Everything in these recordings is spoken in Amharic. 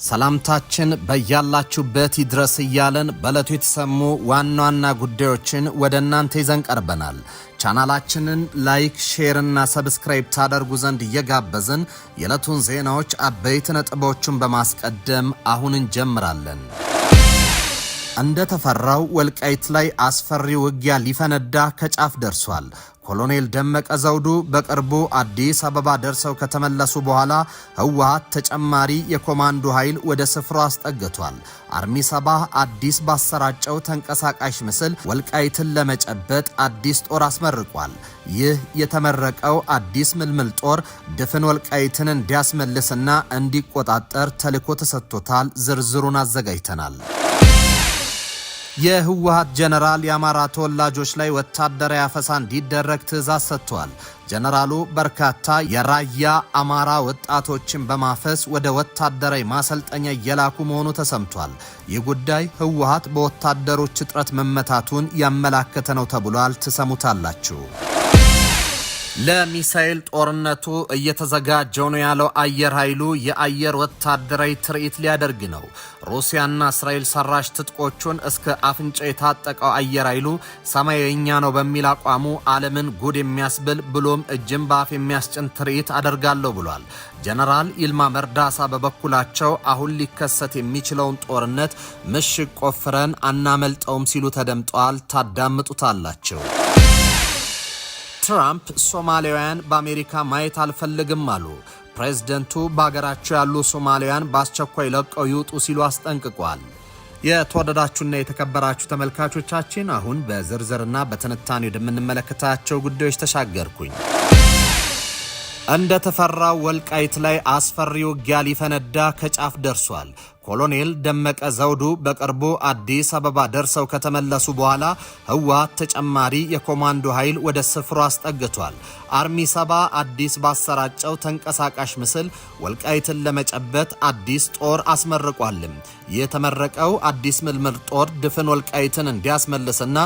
ሰላምታችን በያላችሁበት ይድረስ እያለን በዕለቱ የተሰሙ ዋና ዋና ጉዳዮችን ወደ እናንተ ይዘን ቀርበናል። ቻናላችንን ላይክ፣ ሼር እና ሰብስክራይብ ታደርጉ ዘንድ እየጋበዝን የዕለቱን ዜናዎች አበይት ነጥቦችን በማስቀደም አሁን እንጀምራለን። እንደተፈራው ወልቃይት ላይ አስፈሪ ውጊያ ሊፈነዳ ከጫፍ ደርሷል። ኮሎኔል ደመቀ ዘውዱ በቅርቡ አዲስ አበባ ደርሰው ከተመለሱ በኋላ ህወሓት ተጨማሪ የኮማንዶ ኃይል ወደ ስፍራው አስጠግቷል። አርሚ 70 አዲስ ባሰራጨው ተንቀሳቃሽ ምስል ወልቃይትን ለመጨበጥ አዲስ ጦር አስመርቋል። ይህ የተመረቀው አዲስ ምልምል ጦር ድፍን ወልቃይትን እንዲያስመልስና እንዲቆጣጠር ተልዕኮ ተሰጥቶታል። ዝርዝሩን አዘጋጅተናል። የህወሓት ጀነራል የአማራ ተወላጆች ላይ ወታደራዊ አፈሳ እንዲደረግ ትዕዛዝ ሰጥቷል። ጀነራሉ በርካታ የራያ አማራ ወጣቶችን በማፈስ ወደ ወታደራዊ ማሰልጠኛ እየላኩ መሆኑ ተሰምቷል። ይህ ጉዳይ ህወሓት በወታደሮች እጥረት መመታቱን ያመላከተ ነው ተብሏል። ትሰሙታላችሁ። ለሚሳኤል ጦርነቱ እየተዘጋጀው ነው ያለው አየር ኃይሉ የአየር ወታደራዊ ትርኢት ሊያደርግ ነው። ሩሲያና እስራኤል ሰራሽ ትጥቆቹን እስከ አፍንጫ የታጠቀው አየር ኃይሉ ሰማያዊኛ ነው በሚል አቋሙ ዓለምን ጉድ የሚያስብል ብሎም እጅን በአፍ የሚያስጭን ትርኢት አደርጋለሁ ብሏል። ጀነራል ይልማ መርዳሳ በበኩላቸው አሁን ሊከሰት የሚችለውን ጦርነት ምሽግ ቆፍረን አናመልጠውም ሲሉ ተደምጠዋል። ታዳምጡታላቸው። ትራምፕ ሶማሊያውያን በአሜሪካ ማየት አልፈልግም አሉ። ፕሬዝደንቱ በሀገራቸው ያሉ ሶማሊያውያን በአስቸኳይ ለቀው ይውጡ ሲሉ አስጠንቅቋል። የተወደዳችሁና የተከበራችሁ ተመልካቾቻችን አሁን በዝርዝርና በትንታኔ ወደምንመለከታቸው ጉዳዮች ተሻገርኩኝ። እንደተፈራው ወልቃይት ላይ አስፈሪ ውጊያ ሊፈነዳ ከጫፍ ደርሷል። ኮሎኔል ደመቀ ዘውዱ በቅርቡ አዲስ አበባ ደርሰው ከተመለሱ በኋላ ህወሓት ተጨማሪ የኮማንዶ ኃይል ወደ ስፍራው አስጠግቷል። አርሚ 70 አዲስ ባሰራጨው ተንቀሳቃሽ ምስል ወልቃይትን ለመጨበጥ አዲስ ጦር አስመርቋልም። የተመረቀው አዲስ ምልምል ጦር ድፍን ወልቃይትን እንዲያስመልስና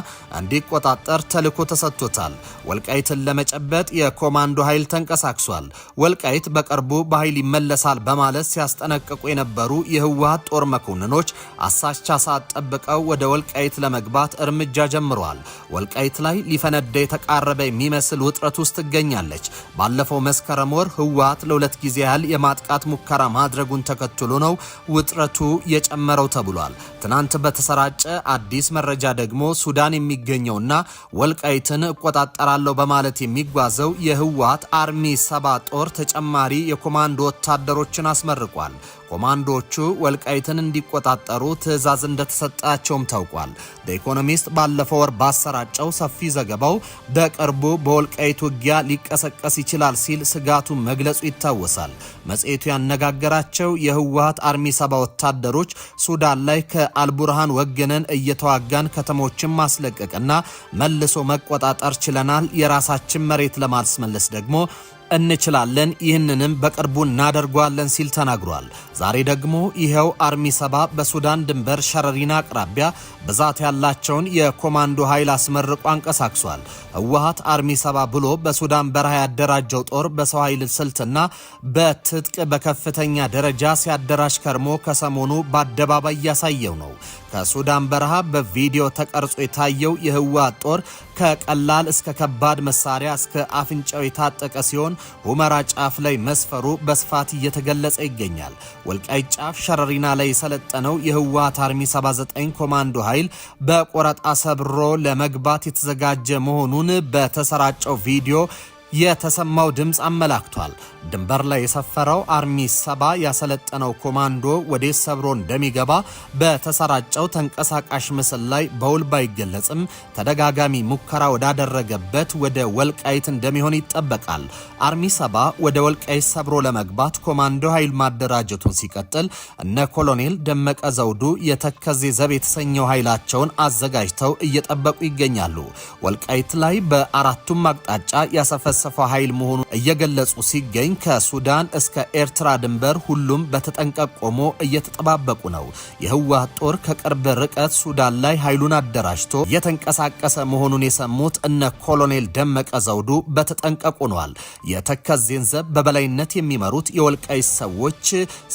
እንዲቆጣጠር ተልዕኮ ተሰጥቶታል። ወልቃይትን ለመጨበጥ የኮማንዶ ኃይል ተንቀሳቅሷል። ወልቃይት በቅርቡ በኃይል ይመለሳል በማለት ሲያስጠነቅቁ የነበሩ የህወሓት ጦር መኮንኖች አሳቻ ሰዓት ጠብቀው ወደ ወልቃይት ለመግባት እርምጃ ጀምረዋል። ወልቃይት ላይ ሊፈነዳ የተቃረበ የሚመስል ውጥረት ውስጥ ትገኛለች። ባለፈው መስከረም ወር ህወሓት ለሁለት ጊዜ ያህል የማጥቃት ሙከራ ማድረጉን ተከትሎ ነው ውጥረቱ የጨመረው ተብሏል። ትናንት በተሰራጨ አዲስ መረጃ ደግሞ ሱዳን የሚገኘውና ወልቃይትን እቆጣጠራለሁ በማለት የሚጓዘው የህወሓት አርሚ 70 ጦር ተጨማሪ የኮማንዶ ወታደሮችን አስመርቋል። ኮማንዶቹ ወልቃይትን እንዲቆጣጠሩ ትዕዛዝ እንደተሰጣቸውም ታውቋል። ኢኮኖሚስት ባለፈው ወር ባሰራጨው ሰፊ ዘገባው በቅርቡ በወልቃይት ውጊያ ሊቀሰቀስ ይችላል ሲል ስጋቱን መግለጹ ይታወሳል። መጽሔቱ ያነጋገራቸው የህወሓት አርሚ 70 ወታደሮች ሱዳን ላይ ከአልቡርሃን ወገነን እየተዋጋን ከተሞችን ማስለቀቅና መልሶ መቆጣጠር ችለናል፣ የራሳችን መሬት ለማስመለስ ደግሞ እንችላለን፣ ይህንንም በቅርቡ እናደርጓለን ሲል ተናግሯል። ዛሬ ደግሞ ይሄው አርሚ 70 በሱዳን ድንበር ሸረሪና አቅራቢያ ብዛት ያላቸውን የኮማንዶ ኃይል አስመርቆ አንቀሳቅሷል። ህወሓት አርሚ 70 ብሎ በሱዳን በረሃ ያደራጀው ጦር በሰው ኃይል ስልትና በትጥቅ በከፍተኛ ደረጃ ሲያደራጅ ከርሞ ከሰሞኑ በአደባባይ እያሳየው ነው። ከሱዳን በረሃ በቪዲዮ ተቀርጾ የታየው የህወሓት ጦር ከቀላል እስከ ከባድ መሳሪያ እስከ አፍንጫው የታጠቀ ሲሆን ሁመራ ጫፍ ላይ መስፈሩ በስፋት እየተገለጸ ይገኛል። ወልቃይት ጫፍ ሸረሪና ላይ የሰለጠነው የህወሓት አርሚ 79 ኮማንዶ ኃይል በቆረጣ ሰብሮ ለመግባት የተዘጋጀ መሆኑን በተሰራጨው ቪዲዮ የተሰማው ድምፅ አመላክቷል። ድንበር ላይ የሰፈረው አርሚ 70 ያሰለጠነው ኮማንዶ ወዴት ሰብሮ እንደሚገባ በተሰራጨው ተንቀሳቃሽ ምስል ላይ በውል ባይገለጽም ተደጋጋሚ ሙከራ ወዳደረገበት ወደ ወልቃይት እንደሚሆን ይጠበቃል። አርሚ 70 ወደ ወልቃይት ሰብሮ ለመግባት ኮማንዶ ኃይል ማደራጀቱን ሲቀጥል እነ ኮሎኔል ደመቀ ዘውዱ የተከዜ ዘብ የተሰኘው ኃይላቸውን አዘጋጅተው እየጠበቁ ይገኛሉ። ወልቃይት ላይ በአራቱም አቅጣጫ ያሰፈ የሚያሰፋው ኃይል መሆኑን እየገለጹ ሲገኝ ከሱዳን እስከ ኤርትራ ድንበር ሁሉም በተጠንቀቅ ቆሞ እየተጠባበቁ ነው። የህወሓት ጦር ከቅርብ ርቀት ሱዳን ላይ ኃይሉን አደራጅቶ እየተንቀሳቀሰ መሆኑን የሰሙት እነ ኮሎኔል ደመቀ ዘውዱ በተጠንቀቁ ነዋል። የተከዜን ዘብ በበላይነት የሚመሩት የወልቃይት ሰዎች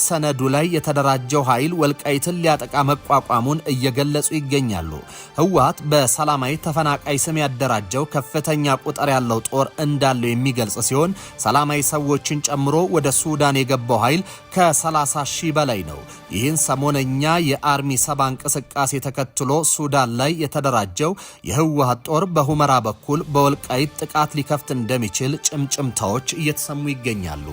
ሰነዱ ላይ የተደራጀው ኃይል ወልቃይትን ሊያጠቃ መቋቋሙን እየገለጹ ይገኛሉ። ህወሓት በሰላማዊ ተፈናቃይ ስም ያደራጀው ከፍተኛ ቁጥር ያለው ጦር እንዳለው የሚገልጽ ሲሆን ሰላማዊ ሰዎችን ጨምሮ ወደ ሱዳን የገባው ኃይል ከ30 ሺህ በላይ ነው። ይህን ሰሞነኛ የአርሚ 7 እንቅስቃሴ ተከትሎ ሱዳን ላይ የተደራጀው የህወሓት ጦር በሁመራ በኩል በወልቃይት ጥቃት ሊከፍት እንደሚችል ጭምጭምታዎች እየተሰሙ ይገኛሉ።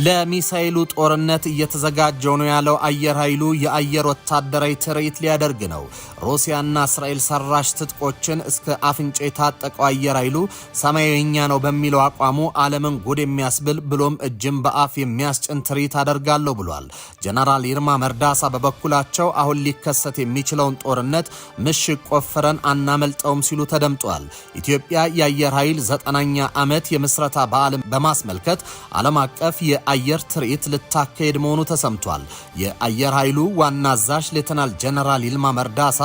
ለሚሳኤሉ ጦርነት እየተዘጋጀው ነው ያለው አየር ኃይሉ የአየር ወታደራዊ ትርኢት ሊያደርግ ነው። ሩሲያና እስራኤል ሰራሽ ትጥቆችን እስከ አፍንጫ የታጠቀው አየር ኃይሉ ሰማያዊኛ ነው በሚለው አቋሙ ዓለምን ጉድ የሚያስብል ብሎም እጅን በአፍ የሚያስጭን ትርኢት አደርጋለሁ ብሏል። ጀነራል ይልማ መርዳሳ በበኩላቸው አሁን ሊከሰት የሚችለውን ጦርነት ምሽግ ቆፍረን አናመልጠውም ሲሉ ተደምጧል። ኢትዮጵያ የአየር ኃይል 9ኛ ዓመት የምስረታ በዓልን በማስመልከት ዓለም አቀፍ የአየር ትርኢት ልታካሄድ መሆኑ ተሰምቷል። የአየር ኃይሉ ዋና አዛዥ ሌተናል ጀነራል ይልማ መርዳሳ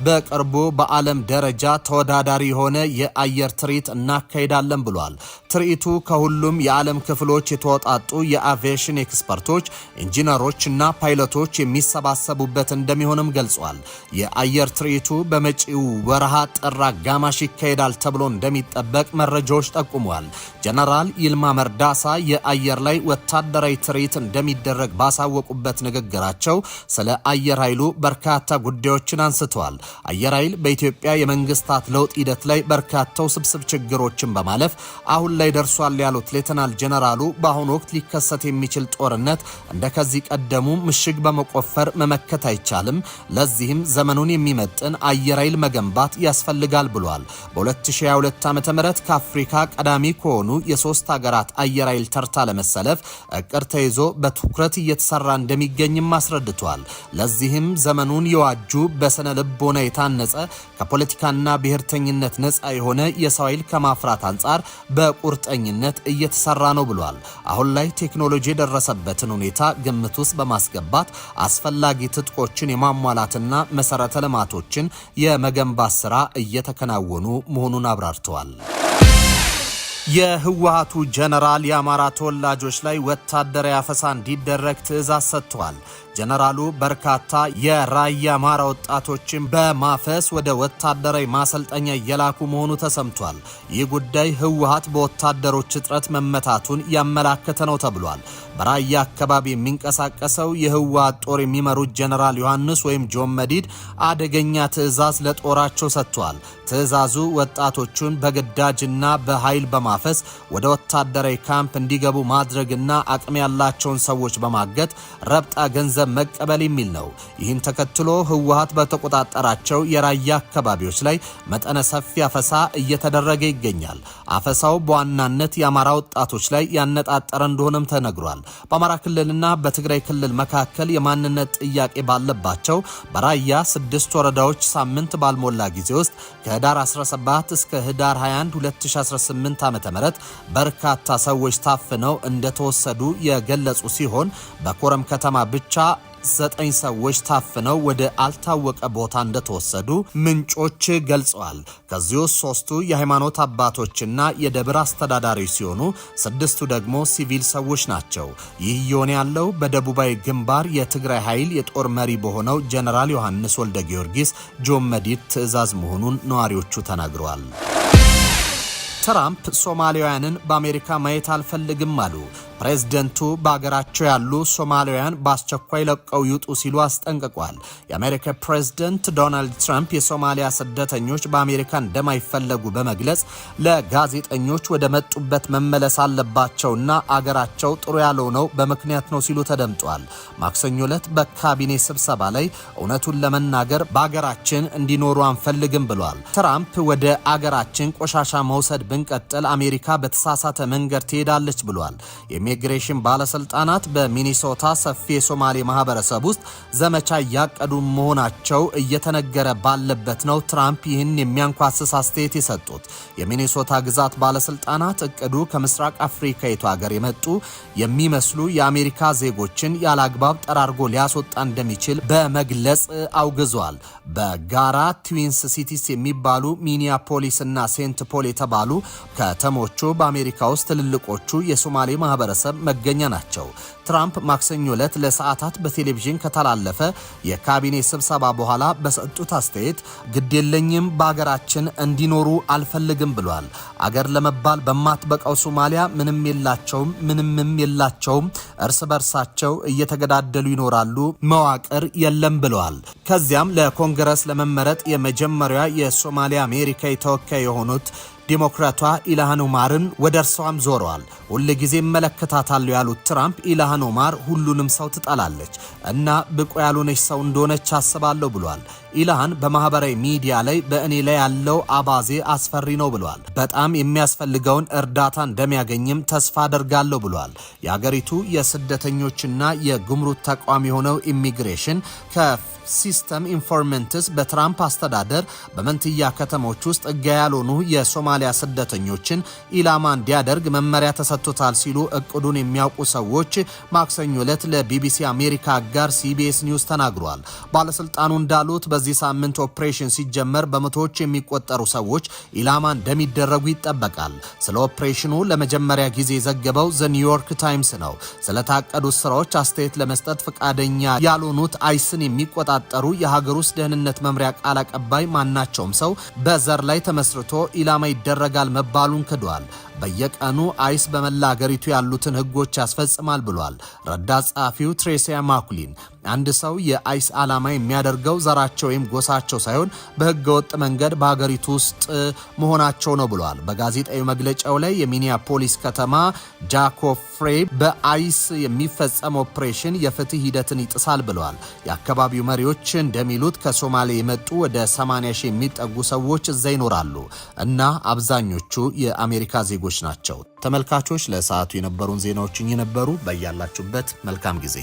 በቅርቡ በዓለም ደረጃ ተወዳዳሪ የሆነ የአየር ትርኢት እናካሄዳለን ብሏል። ትርኢቱ ከሁሉም የዓለም ክፍሎች የተወጣጡ የአቪዬሽን ኤክስፐርቶች፣ ኢንጂነሮች እና ፓይለቶች የሚሰባሰቡበት እንደሚሆንም ገልጿል። የአየር ትርኢቱ በመጪው ወርሃ ጥር አጋማሽ ይካሄዳል ተብሎ እንደሚጠበቅ መረጃዎች ጠቁመዋል። ጀነራል ይልማ መርዳሳ የአየር ላይ ወታደራዊ ትርኢት እንደሚደረግ ባሳወቁበት ንግግራቸው ስለ አየር ኃይሉ በርካታ ጉዳዮችን አንስተዋል። አየር ኃይል በኢትዮጵያ የመንግስታት ለውጥ ሂደት ላይ በርካታ ውስብስብ ችግሮችን በማለፍ አሁን ላይ ደርሷል ያሉት ሌተናል ጀነራሉ በአሁኑ ወቅት ሊከሰት የሚችል ጦርነት እንደከዚህ ቀደሙ ምሽግ በመቆፈር መመከት አይቻልም። ለዚህም ዘመኑን የሚመጥን አየር ኃይል መገንባት ያስፈልጋል ብሏል። በ2022 ዓ.ም ከአፍሪካ ቀዳሚ ከሆኑ የሶስት ሀገራት አየር ኃይል ተርታ ለመሰለፍ እቅድ ተይዞ በትኩረት እየተሰራ እንደሚገኝም አስረድቷል። ለዚህም ዘመኑን የዋጁ በስነ ልቦና የታነጸ ከፖለቲካና ብሔርተኝነት ነፃ የሆነ የሰው ኃይል ከማፍራት አንጻር በቁርጠኝነት እየተሰራ ነው ብሏል። አሁን ላይ ቴክኖሎጂ የደረሰበትን ሁኔታ ግምት ውስጥ በማስገባት አስፈላጊ ትጥቆችን የማሟላትና መሰረተ ልማቶችን የመገንባት ስራ እየተከናወኑ መሆኑን አብራርተዋል። የህወሓቱ ጀነራል የአማራ ተወላጆች ላይ ወታደራዊ አፈሳ እንዲደረግ ትዕዛዝ ሰጥቷል። ጀነራሉ በርካታ የራያ አማራ ወጣቶችን በማፈስ ወደ ወታደራዊ ማሰልጠኛ እየላኩ መሆኑ ተሰምቷል። ይህ ጉዳይ ህወሓት በወታደሮች እጥረት መመታቱን ያመላከተ ነው ተብሏል። በራያ አካባቢ የሚንቀሳቀሰው የህወሓት ጦር የሚመሩት ጀነራል ዮሐንስ ወይም ጆን መዲድ አደገኛ ትዕዛዝ ለጦራቸው ሰጥቷል። ትዕዛዙ ወጣቶቹን በግዳጅና በኃይል በማፈስ ወደ ወታደራዊ ካምፕ እንዲገቡ ማድረግና አቅም ያላቸውን ሰዎች በማገት ረብጣ ገንዘብ መቀበል የሚል ነው። ይህን ተከትሎ ህወሓት በተቆጣጠራቸው የራያ አካባቢዎች ላይ መጠነ ሰፊ አፈሳ እየተደረገ ይገኛል። አፈሳው በዋናነት የአማራ ወጣቶች ላይ ያነጣጠረ እንደሆነም ተነግሯል። በአማራ ክልልና በትግራይ ክልል መካከል የማንነት ጥያቄ ባለባቸው በራያ 6 ወረዳዎች ሳምንት ባልሞላ ጊዜ ውስጥ ከህዳር 17 እስከ ህዳር 21 2018 ዓ.ም በርካታ ሰዎች ታፍነው እንደተወሰዱ የገለጹ ሲሆን በኮረም ከተማ ብቻ 9 ሰዎች ታፍነው ወደ አልታወቀ ቦታ እንደተወሰዱ ምንጮች ገልጸዋል። ከዚህ ውስጥ 3ቱ የሃይማኖት አባቶችና የደብር አስተዳዳሪዎች ሲሆኑ 6ቱ ደግሞ ሲቪል ሰዎች ናቸው። ይህ እየሆነ ያለው በደቡባዊ ግንባር የትግራይ ኃይል የጦር መሪ በሆነው ጀነራል ዮሐንስ ወልደ ጊዮርጊስ ጆን መዲድ ትዕዛዝ መሆኑን ነዋሪዎቹ ተናግረዋል። ትራምፕ ሶማሊያውያንን በአሜሪካ ማየት አልፈልግም አሉ። ፕሬዝደንቱ በአገራቸው ያሉ ሶማሊያውያን በአስቸኳይ ለቀው ይውጡ ሲሉ አስጠንቅቋል። የአሜሪካ ፕሬዝደንት ዶናልድ ትራምፕ የሶማሊያ ስደተኞች በአሜሪካ እንደማይፈለጉ በመግለጽ ለጋዜጠኞች ወደ መጡበት መመለስ አለባቸውና አገራቸው ጥሩ ያልሆነው በምክንያት ነው ሲሉ ተደምጧል። ማክሰኞ ዕለት በካቢኔ ስብሰባ ላይ እውነቱን ለመናገር በአገራችን እንዲኖሩ አንፈልግም ብሏል። ትራምፕ ወደ አገራችን ቆሻሻ መውሰድ ብንቀጥል አሜሪካ በተሳሳተ መንገድ ትሄዳለች ብሏል። የኢሚግሬሽን ባለስልጣናት በሚኒሶታ ሰፊ የሶማሌ ማህበረሰብ ውስጥ ዘመቻ ያቀዱ መሆናቸው እየተነገረ ባለበት ነው ትራምፕ ይህን የሚያንኳስስ አስተያየት የሰጡት። የሚኒሶታ ግዛት ባለስልጣናት እቅዱ ከምስራቅ አፍሪካዊቱ ሀገር የመጡ የሚመስሉ የአሜሪካ ዜጎችን ያላግባብ ጠራርጎ ሊያስወጣ እንደሚችል በመግለጽ አውግዟል። በጋራ ትዊንስ ሲቲስ የሚባሉ ሚኒያፖሊስ እና ሴንት ፖል የተባሉ ከተሞቹ በአሜሪካ ውስጥ ትልልቆቹ የሶማሌ ማህበረሰብ መገኛ ናቸው። ትራምፕ ማክሰኞ ዕለት ለሰዓታት በቴሌቪዥን ከተላለፈ የካቢኔ ስብሰባ በኋላ በሰጡት አስተያየት ግዴለኝም በአገራችን እንዲኖሩ አልፈልግም ብሏል። አገር ለመባል በማትበቃው ሶማሊያ ምንም የላቸውም፣ እርስ በርሳቸው እየተገዳደሉ ይኖራሉ፣ መዋቅር የለም ብለዋል። ከዚያም ለኮንግረስ ለመመረጥ የመጀመሪያ የሶማሊያ አሜሪካዊ ተወካይ የሆኑት ዲሞክራቷ ኢልሃን ኦማርን ወደ እርሷም ዞረዋል። ሁል ጊዜ መለከታታለሁ ያሉት ትራምፕ ኢልሃን ኦማር ሁሉንም ሰው ትጠላለች እና ብቁ ያልሆነች ሰው እንደሆነች አስባለሁ ብሏል። ኢልሃን በማህበራዊ ሚዲያ ላይ በእኔ ላይ ያለው አባዜ አስፈሪ ነው ብሏል። በጣም የሚያስፈልገውን እርዳታ እንደሚያገኝም ተስፋ አደርጋለሁ ብሏል። የሀገሪቱ የስደተኞችና የጉምሩክ ተቋም የሆነው ኢሚግሬሽን ሲስተም ኢንፎርመንትስ በትራምፕ አስተዳደር በመንትያ ከተሞች ውስጥ ሕጋ ያልሆኑ የሶማሊያ ስደተኞችን ኢላማ እንዲያደርግ መመሪያ ተሰጥቶታል ሲሉ እቅዱን የሚያውቁ ሰዎች ማክሰኞ ዕለት ለቢቢሲ አሜሪካ አጋር ሲቢኤስ ኒውስ ተናግሯል። ባለስልጣኑ እንዳሉት በዚህ ሳምንት ኦፕሬሽን ሲጀመር በመቶዎች የሚቆጠሩ ሰዎች ኢላማ እንደሚደረጉ ይጠበቃል። ስለ ኦፕሬሽኑ ለመጀመሪያ ጊዜ የዘገበው ዘ ኒውዮርክ ታይምስ ነው። ስለታቀዱት ስራዎች አስተያየት ለመስጠት ፈቃደኛ ያልሆኑት አይስን የሚቆጣ ጠሩ የሀገር ውስጥ ደህንነት መምሪያ ቃል አቀባይ ማናቸውም ሰው በዘር ላይ ተመስርቶ ኢላማ ይደረጋል መባሉን ክዷል። በየቀኑ አይስ በመላ ሀገሪቱ ያሉትን ህጎች ያስፈጽማል ብሏል። ረዳት ጸሐፊው ትሬሲያ ማኩሊን አንድ ሰው የአይስ ዓላማ የሚያደርገው ዘራቸው ወይም ጎሳቸው ሳይሆን በህገወጥ መንገድ በሀገሪቱ ውስጥ መሆናቸው ነው ብሏል። በጋዜጣዊ መግለጫው ላይ የሚኒያፖሊስ ከተማ ጃኮብ ፍሬ በአይስ የሚፈጸም ኦፕሬሽን የፍትህ ሂደትን ይጥሳል ብለዋል። የአካባቢው መሪዎች እንደሚሉት ከሶማሌ የመጡ ወደ 80 ሺህ የሚጠጉ ሰዎች እዛ ይኖራሉ እና አብዛኞቹ የአሜሪካ ዜጎች ናቸው። ተመልካቾች ለሰዓቱ የነበሩን ዜናዎች እኚህ ነበሩ። በያላችሁበት መልካም ጊዜ